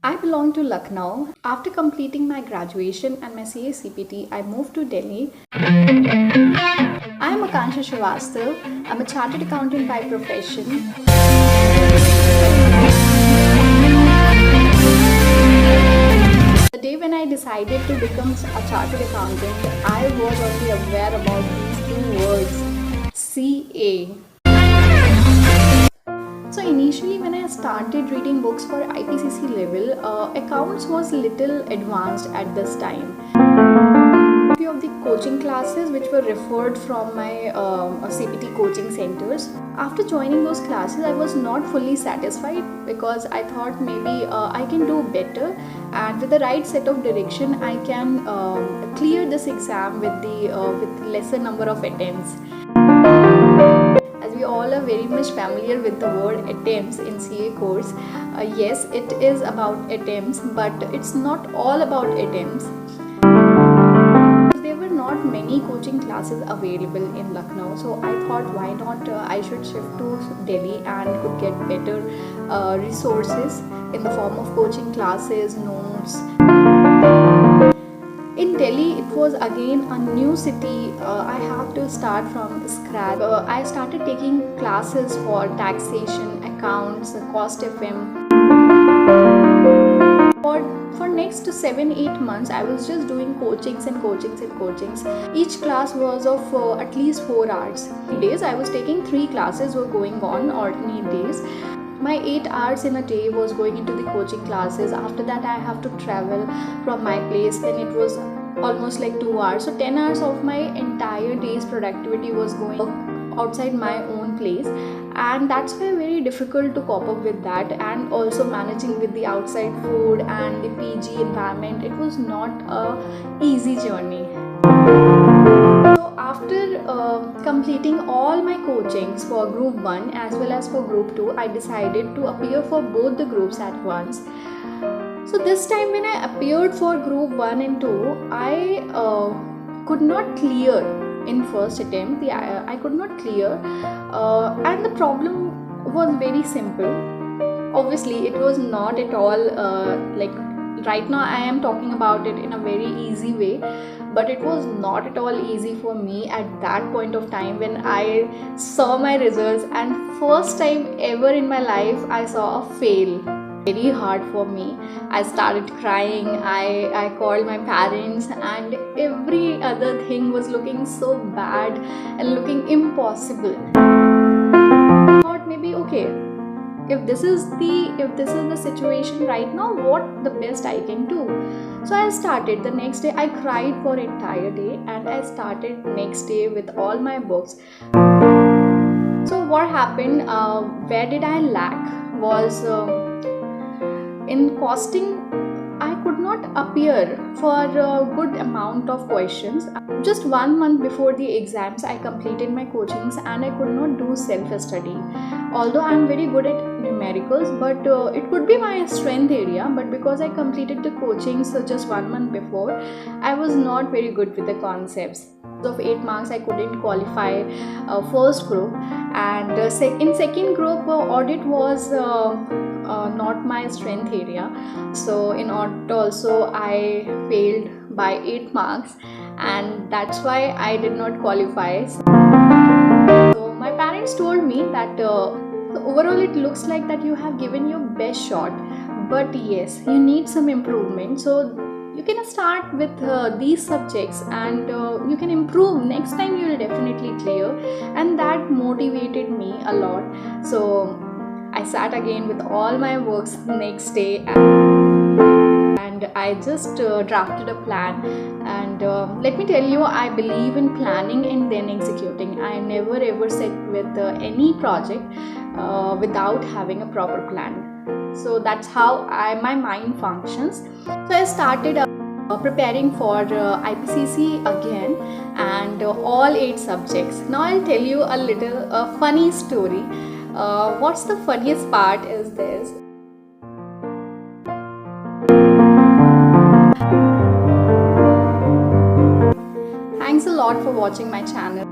I belong to Lucknow. After completing my graduation and my CA CPT, I moved to Delhi. I am Akansha Srivastav. I'm a chartered accountant by profession. The day when I decided to become a chartered accountant, I was only aware about these two words, CA. So initially when I started reading books for IPCC level, accounts was little advanced at this time. Few of the coaching classes which were referred from my CPT coaching centers. After joining those classes, I was not fully satisfied because I thought maybe I can do better, and with the right set of direction, I can clear this exam with lesser number of attempts. As we all are very much familiar with the word attempts in CA course, yes, it is about attempts, but it's not all about attempts. There were not many coaching classes available in Lucknow, so I thought why not I should shift to Delhi and could get better resources in the form of coaching classes, notes. In Delhi, it was again a new city. I have to start from scratch. I started taking classes for taxation, accounts, cost FM. For next 7-8 months, I was just doing coachings and coachings and coachings. Each class was of at least 4 hours. Days I was taking 3 classes were going on alternate days. My 8 hours in a day was going into the coaching classes. After that, I have to travel from my place. Then it was almost like 2 hours. So 10 hours of my entire day's productivity was going outside my own place, and that's why very difficult to cope up with that, and also managing with the outside food and the PG environment. It was not a easy journey. So after completing all my coachings for group 1 as well as for group 2, I decided to appear for both the groups at once. So this time when I appeared for group 1 and 2, I could not clear in first attempt. I could not clear, and the problem was very simple. Obviously it was not at all like right now I am talking about it in a very easy way, but it was not at all easy for me at that point of time when I saw my results, and first time ever in my life I saw a fail. Very hard for me. I started crying. I called my parents, and every other thing was looking so bad and looking impossible. I thought maybe okay, if this is the situation right now, what the best I can do. So I started the next day. I cried for entire day, and I started next day with all my books. So what happened, where did I lack was in costing. I could not appear for a good amount of questions. Just 1 month before the exams, I completed my coachings and I could not do self-study. Although I am very good at numericals, but it could be my strength area. But because I completed the coachings just 1 month before, I was not very good with the concepts. Of 8 marks, I couldn't qualify first group, and in second group, audit was not my strength area. So in audit also I failed by 8 marks, and that's why I did not qualify. So my parents told me that overall it looks like that you have given your best shot, but yes, you need some improvement. So you can start with these subjects, and you can improve. Next time you will definitely clear, and that motivated me a lot. So I sat again with all my works next day, and I just drafted a plan. And let me tell you, I believe in planning and then executing. I never ever sit with any project without having a proper plan. So that's how my mind functions. So I started preparing for IPCC again, and all 8 subjects. Now I'll tell you a little funny story. What's the funniest part is this. Thanks a lot for watching my channel.